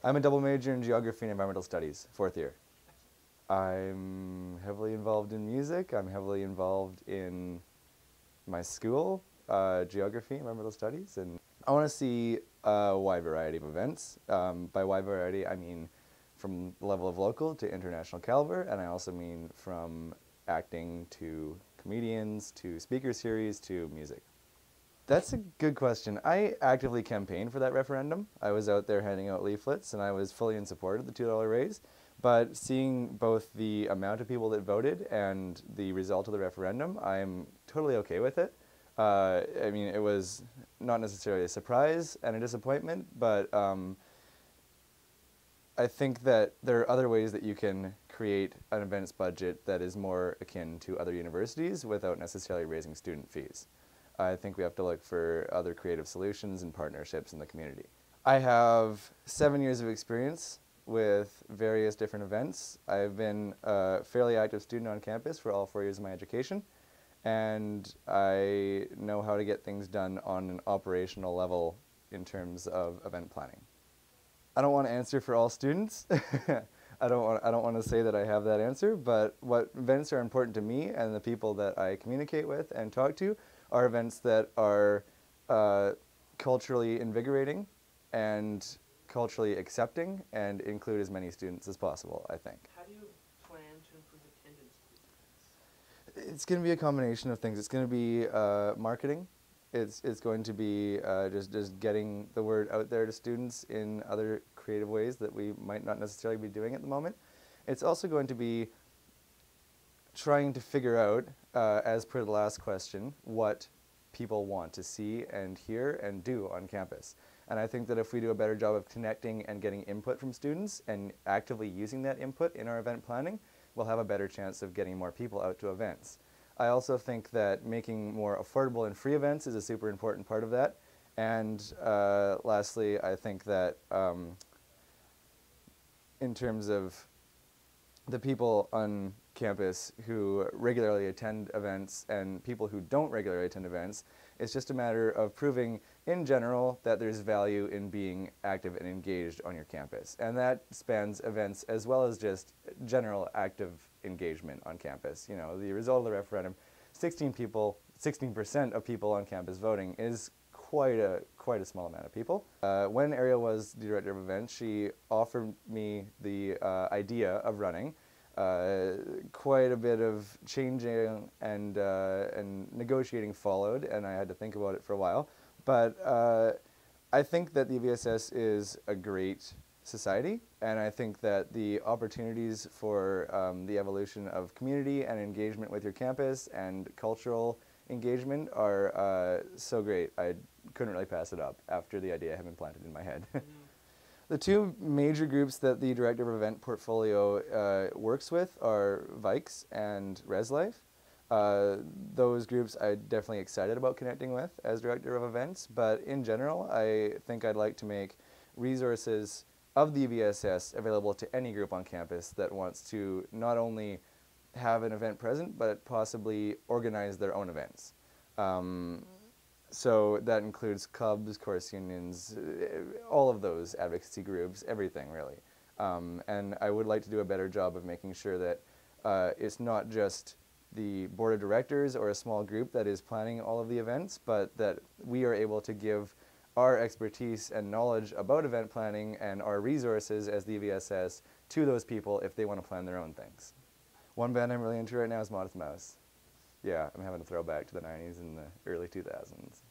I'm a double major in geography and environmental studies, 4th year. I'm heavily involved in music. I'm heavily involved in my school, geography, environmental studies, and I want to see a wide variety of events. By wide variety, I mean from the level of local to international caliber, and I also mean from acting to comedians to speaker series to music. That's a good question. I actively campaigned for that referendum. I was out there handing out leaflets, and I was fully in support of the $2 raise. But seeing both the amount of people that voted and the result of the referendum, I'm totally okay with it. I mean, it was not necessarily a surprise and a disappointment, but I think that there are other ways that you can create an events budget that is more akin to other universities without necessarily raising student fees. I think we have to look for other creative solutions and partnerships in the community. I have 7 years of experience with various different events. I've been a fairly active student on campus for all 4 years of my education, and I know how to get things done on an operational level in terms of event planning. I don't want to answer for all students. I don't want to say that I have that answer, but what events are important to me and the people that I communicate with and talk to are events that are culturally invigorating and culturally accepting and include as many students as possible, I think. How do you plan to improve attendance at these events? It's going to be a combination of things. It's going to be marketing. It's going to be just getting the word out there to students in other creative ways that we might not necessarily be doing at the moment. It's also going to be trying to figure out, as per the last question, what people want to see and hear and do on campus. And I think that if we do a better job of connecting and getting input from students and actively using that input in our event planning, we'll have a better chance of getting more people out to events. I also think that making more affordable and free events is a super important part of that. And lastly, I think that in terms of the people on campus who regularly attend events and people who don't regularly attend events, it's just a matter of proving in general that there's value in being active and engaged on your campus. And that spans events as well as just general active engagement on campus. You know, the result of the referendum, 16% of people on campus voting is quite a small amount of people. When Ariel was the director of events, she offered me the idea of running. Quite a bit of changing and negotiating followed, and I had to think about it for a while. But I think that the UVSS is a great society, and I think that the opportunities for the evolution of community and engagement with your campus and cultural engagement are so great. I couldn't really pass it up after the idea had been planted in my head. The two major groups that the Director of Event Portfolio works with are Vikes and ResLife. Those groups I'm definitely excited about connecting with as Director of Events, but in general, I think I'd like to make resources of the UVSS available to any group on campus that wants to not only have an event present, but possibly organize their own events. So that includes clubs, course unions, all of those advocacy groups, everything really. And I would like to do a better job of making sure that it's not just the board of directors or a small group that is planning all of the events, but that we are able to give our expertise and knowledge about event planning and our resources as the UVSS to those people if they want to plan their own things. One band I'm really into right now is Modest Mouse. Yeah, I'm having a throwback to the 90s and the early 2000s.